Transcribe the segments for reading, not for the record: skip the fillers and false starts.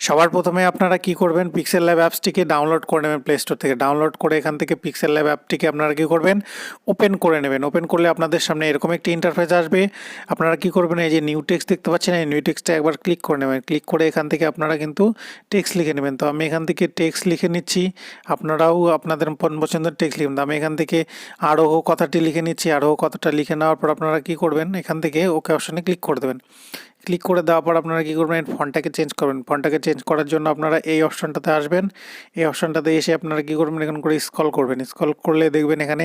সবার প্রথমে আপনারা কি করবেন, পিক্সেল ল্যাব অ্যাপসটিকে ডাউনলোড করে নেবেন প্লে স্টোর থেকে। ডাউনলোড করে এখান থেকে পিক্সেল ল্যাব অ্যাপটিকে আপনারা কি করবেন, ওপেন করে নেবেন। ওপেন করলে আপনাদের সামনে এরকম একটি ইন্টারফেস আসবে। আপনারা কি করবেন, এই যে নিউ টেক্সট দেখতে পাচ্ছেন, এই নিউ টেক্সটে একবার ক্লিক করে নেবেন। ক্লিক করে এখান থেকে আপনারা কিন্তু টেক্সট লিখে নেবেন। তো আমি এখান থেকে টেক্সট লিখে নিচ্ছি, আপনারাও আপনাদের পছন্দের টেক্সট লিখবেন। তো আমি এখান থেকে আরোহ কথাটি লিখে নিচ্ছি। আরোহ কথাটা লিখে নেওয়ার পর আপনারা কি করবেন, এখান থেকে ওকে অপশনে ক্লিক করে দেবেন। ক্লিক করে দেওয়ার পর আপনারা কী করবেন, ফন্টটাকে চেঞ্জ করবেন। ফন্টটাকে চেঞ্জ করার জন্য আপনারা এই অপশনটাতে আসবেন। এই অপশনটাতে এসে আপনারা কী করবেন, এখান করে স্ক্রল করবেন। স্ক্রল করলে দেখবেন এখানে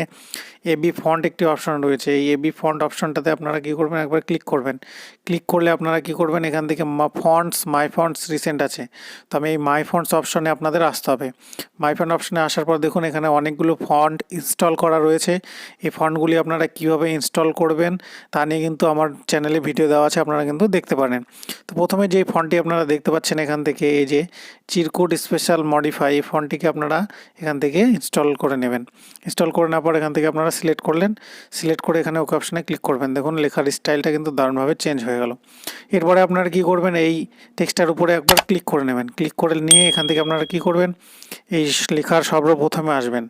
এবি ফন্ট একটি অপশন রয়েছে। এই এবি ফন্ট অপশনটাতে আপনারা কী করবেন, একবার ক্লিক করবেন। ক্লিক করলে আপনারা কী করবেন, এখান থেকে ফন্টস, মাই ফন্টস রিসেন্ট আছে। তো আমি এই মাই ফন্টস অপশনে আপনাদের আসতে হবে। মাই ফন্ট অপশনে আসার পর দেখুন এখানে অনেকগুলো ফন্ট ইনস্টল করা রয়েছে। এই ফন্টগুলি আপনারা কীভাবে ইনস্টল করবেন তা নিয়ে কিন্তু আমার চ্যানেলে ভিডিও দেওয়া আছে, আপনারা কিন্তু দেখতে পারেন। তো প্রথমে যে ফন্টটি আপনারা দেখতে পাচ্ছেন এখান থেকে, এই যে চিরকুট স্পেশাল মডিফাই, এই ফন্টটিকে আপনারা এখান থেকে ইনস্টল করে নেবেন। ইনস্টল করে নেওয়ার পর এখান থেকে আপনারা সিলেক্ট করলেন। সিলেক্ট করে এখানে ওকে অপশনে ক্লিক করবেন। দেখুন লেখার স্টাইলটা কিন্তু দারুণভাবে চেঞ্জ হয়ে গেল। এরপরে আপনারা কি করবেন, এই টেক্সটার উপরে একবার ক্লিক করে নেবেন। ক্লিক করে নিয়ে এখান থেকে আপনারা কি করবেন, এই লেখার সর্বপ্রথমে আসবেন।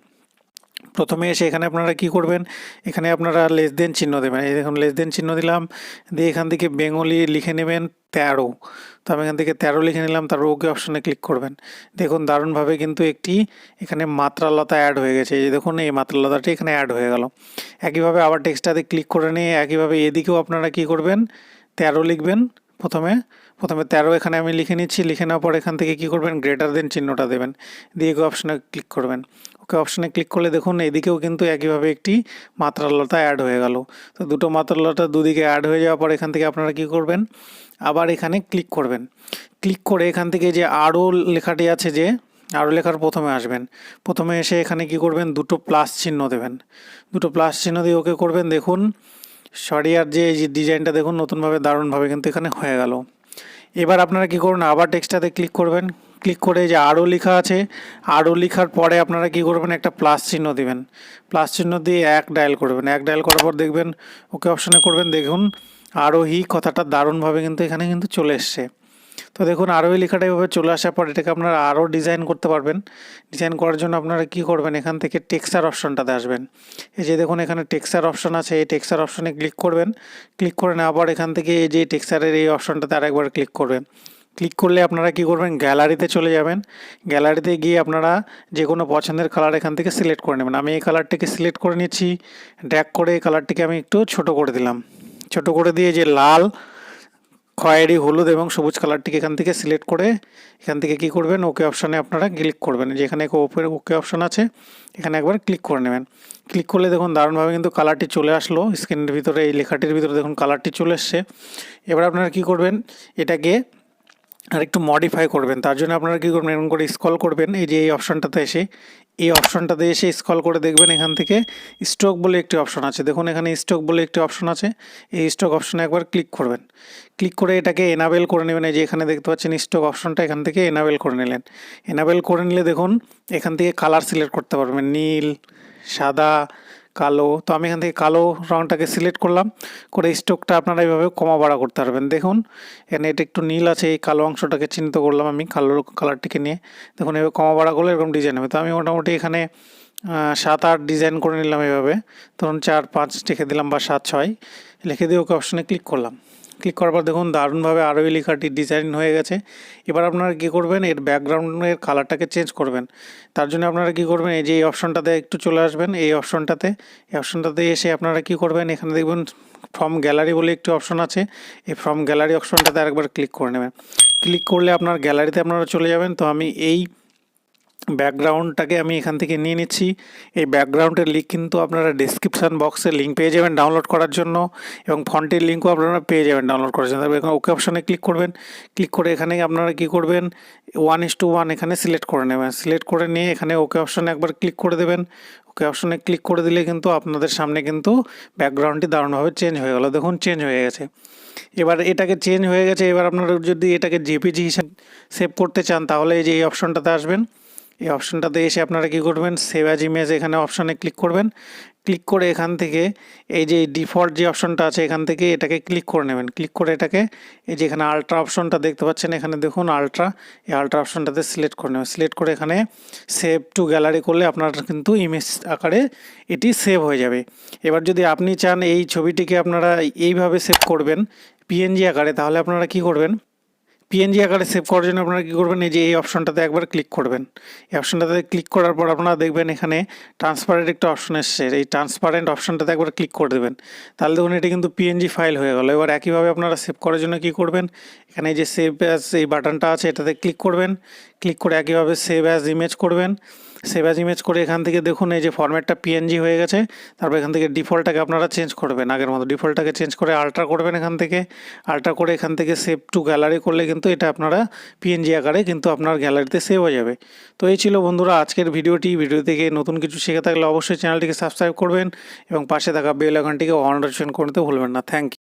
প্রথমে এসে এখানে আপনারা কি করবেন, এখানে আপনারা লেস দেন চিহ্ন দেবেন। এই দেখুন লেস দেন চিহ্ন দিলাম, দিয়ে এখান থেকে বেঙ্গলি লিখে নেবেন 13। তো আমি এখান থেকে 13 লিখে নিলাম, তারপর ওকে অপশনে ক্লিক করবেন। দেখুন দারুণভাবে কিন্তু একটি এখানে মাত্রালতা অ্যাড হয়ে গেছে। এই দেখুন এই মাত্রালতাটি এখানে অ্যাড হয়ে গেল। একইভাবে আবার টেক্সটটাতে ক্লিক করে নিয়ে একইভাবে এদিকেও আপনারা কি করবেন, 13 লিখবেন। প্রথমে 13 এখানে আমি লিখে নিচ্ছি। লিখে নেওয়ার পর এখান থেকে কি করবেন, গ্রেটার দেন চিহ্নটা দেবেন, দিয়ে ওকে অপশনে ক্লিক করবেন। ওকে অপশনে ক্লিক করলে দেখুন এদিকেও কিন্তু একইভাবে একটি মাত্রালতা অ্যাড হয়ে গেল। তো দুটো মাত্রালতা দুদিকে অ্যাড হয়ে যাওয়ার পর এখান থেকে আপনারা কি করবেন, আবার এখানে ক্লিক করবেন। ক্লিক করে এখান থেকে যে আরও লেখাটি আছে, যে আরও লেখার প্রথমে আসবেন। প্রথমে এসে এখানে কি করবেন, দুটো প্লাস চিহ্ন দেবেন। দুটো প্লাস চিহ্ন দিয়ে ওকে করবেন। দেখুন সরিয়ার যে এই যে ডিজাইনটা দেখুন নতুনভাবে দারুণভাবে কিন্তু এখানে হয়ে গেল। এবার আপনারা কি করুন, আবার টেক্সটটাতে ক্লিক করবেন। ক্লিক করে যে আরও লেখা আছে, আরও লেখার পরে আপনারা কি করবেন, একটা প্লাস চিহ্ন দিবেন। প্লাস চিহ্ন দিয়ে এক ডায়াল করবেন। এক ডায়াল করার পর দেখবেন ওকে অপশনে করবেন। দেখুন আরোহী কথাটা দারুণভাবে কিন্তু এখানে কিন্তু চলে এসছে। তো দেখুন আরোহী লেখাটা এভাবে চলে আসার পর এটাকে আপনারা আরও ডিজাইন করতে পারবেন। ডিজাইন করার জন্য আপনারা কি করবেন, এখান থেকে টেক্সচার অপশনটাতে আসবেন। এই যে দেখুন এখানে টেক্সচার অপশন আছে, এই টেক্সচার অপশনে ক্লিক করবেন। ক্লিক করে নেওয়ার পর এখান থেকে এই যে টেক্সচারের এই অপশনটাতে আরেকবার ক্লিক করবেন। ক্লিক করলে আপনারা কি করবেন, গ্যালারিতে চলে যাবেন। গ্যালারিতে গিয়ে আপনারা যে কোনো পছন্দের কালার এখান থেকে সিলেক্ট করে নেবেন। আমি এই কালারটিকে সিলেক্ট করে নিচ্ছি। ড্র্যাগ করে এই কালারটিকে আমি একটু ছোট করে দিলাম। ছোট করে দিয়ে যে লাল, খয়েরি, হলুদ এবং সবুজ কালারটিকে এখান থেকে সিলেক্ট করে এখান থেকে কি করবেন, ওকে অপশানে আপনারা ক্লিক করবেন। যেখানে ওপরে ওকে অপশান আছে এখানে একবার ক্লিক করে নেবেন। ক্লিক করলে দেখুন দারুণভাবে কিন্তু কালারটি চলে আসলো স্ক্রিনের ভিতরে। এই লেখাটির ভিতরে দেখুন কালারটি চলে এসছে। এবার আপনারা কি করবেন, এটাকে আর একটু মডিফাই করবেন। তার জন্য আপনারা কী করবেন, এরকম করে স্ক্রল করবেন। এই যে এই অপশানটাতে এসে, এই অপশানটাতে এসে স্ক্রল করে দেখবেন এখান থেকে স্টক বলে একটি অপশন আছে। দেখুন এখানে স্টক বলে একটি অপশন আছে। এই স্টক অপশনে একবার ক্লিক করবেন। ক্লিক করে এটাকে এনাবেল করে নেবেন। এই যে এখানে দেখতে পাচ্ছেন স্টক অপশনটা, এখান থেকে এনাবেল করে নিলেন। এনাবেল করে নিলে দেখুন এখান থেকে কালার সিলেক্ট করতে পারবেন, নীল, সাদা, কালো। তো আমি এখান থেকে কালো রঙটাকে সিলেক্ট করলাম। করে স্ট্রোকটা আপনারা এইভাবে কমা বাড়া করতে পারবেন। দেখুন এখানে এটা একটু নীল আছে, এই কালো অংশটাকে চিহ্নিত করলাম আমি কালারটিকে নিয়ে। দেখুন এভাবে কমা বাড়া করলে এরকম ডিজাইন হবে। তো আমি মোটামুটি এখানে 7-8 ডিজাইন করে নিলাম এভাবে। ধরুন 4-5 লিখে দিলাম বা 7-6 লিখে দিয়ে ওকে অপশনে ক্লিক করলাম। ক্লিক করার পর দেখুন দারুণভাবে আরোহী লেখাটি ডিজাইন হয়ে গেছে। এবার আপনারা কী করবেন, এর ব্যাকগ্রাউন্ডের কালারটাকে চেঞ্জ করবেন। তার জন্য আপনারা কী করবেন, এই যে এই অপশনটাতে একটু চলে আসবেন। এই অপশনটাতে এসে আপনারা কী করবেন, এখানে দেখবেন ফ্রম গ্যালারি বলে একটি অপশন আছে। এই ফ্রম গ্যালারি অপশনটাতে আরেকবার ক্লিক করে নেবেন। ক্লিক করলে আপনার গ্যালারিতে আপনারা চলে যাবেন। তো আমি এই ব্যাকগ্রাউন্ডটাকে আমি এখান থেকে নিয়ে নিচ্ছি। এই ব্যাকগ্রাউন্ডের লিঙ্ক কিন্তু আপনারা ডিসক্রিপশান বক্সে লিঙ্ক পেয়ে যাবেন ডাউনলোড করার জন্য, এবং ফন্টের লিঙ্কও আপনারা পেয়ে যাবেন ডাউনলোড করার জন্য। তবে এখানে ওকে অপশানে ক্লিক করবেন। ক্লিক করে এখানে আপনারা কী করবেন, 1:1 এখানে সিলেক্ট করে নেবেন। সিলেক্ট করে নিয়ে এখানে ওকে অপশানে একবার ক্লিক করে দেবেন। ওকে অপশানে ক্লিক করে দিলে কিন্তু আপনাদের সামনে কিন্তু ব্যাকগ্রাউন্ডটি দারুণভাবে চেঞ্জ হয়ে গেল। দেখুন চেঞ্জ হয়ে গেছে। এবার এটাকে চেঞ্জ হয়ে গেছে। এবার আপনারা যদি এটাকে জেপিজি হিসাবে সেভ করতে চান তাহলে এই যে এই অপশনটাতে আসবেন। এই অপশনটাতে এসে আপনারা কী করবেন, সেভ অ্যাজ ইমেজ এখানে অপশানে ক্লিক করবেন। ক্লিক করে এখান থেকে এই যে ডিফল্ট যে অপশনটা আছে এখান থেকে এটাকে ক্লিক করে নেবেন। ক্লিক করে এটাকে এই যে এখানে আলট্রা অপশনটা দেখতে পাচ্ছেন, এখানে দেখুন আলট্রা, এই আলট্রা অপশনটাতে সিলেক্ট করে নেবেন। সিলেক্ট করে এখানে সেভ টু গ্যালারি করলে আপনার কিন্তু ইমেজ আকারে এটি সেভ হয়ে যাবে। এবার যদি আপনি চান এই ছবিটিকে আপনারা এইভাবে সেভ করবেন পিএনজি আকারে, তাহলে আপনারা কি করবেন, পিএনজি আকারে সেভ করার জন্য আপনারা কী করবেন, এই যে এই অপশনটাতে একবার ক্লিক করবেন। এই অপশনটাতে ক্লিক করার পর আপনারা দেখবেন এখানে ট্রান্সপারেন্ট একটা অপশন এসছে, এই ট্রান্সপারেন্ট অপশনটাতে একবার ক্লিক করে দেবেন। তাহলে দেখুন এটি কিন্তু পিএনজি ফাইল হয়ে গেল। এবার একইভাবে আপনারা সেভ করার জন্য কী করবেন, এখানে এই যে সেভ অ্যাজ এই বাটনটা আছে এটাতে ক্লিক করবেন। ক্লিক করে একইভাবে সেভ অ্যাজ ইমেজ করবেন। সেভ অ্যাজ ইমেজ করে এখান থেকে দেখুন এই যে ফরম্যাটটা পিএনজি হয়ে গেছে। তারপর এখান থেকে ডিফল্টটাকে আপনারা চেঞ্জ করবেন, আগের মতো ডিফল্টটাকে চেঞ্জ করে আল্ট্রা করবেন। এখান থেকে আল্ট্রা করে এখান থেকে সেভ টু গ্যালারি করলে কিন্তু এটা আপনারা পিএনজি আকারে কিন্তু আপনার গ্যালারিতে সেভ হয়ে যাবে। তো এই ছিল বন্ধুরা আজকের ভিডিও থেকে নতুন কিছু শিখে থাকলে অবশ্যই চ্যানেলটিকে সাবস্ক্রাইব করবেন এবং পাশে থাকা বেল আইকনটিকে অন করে দিতে ভুলবেন না। Thank you.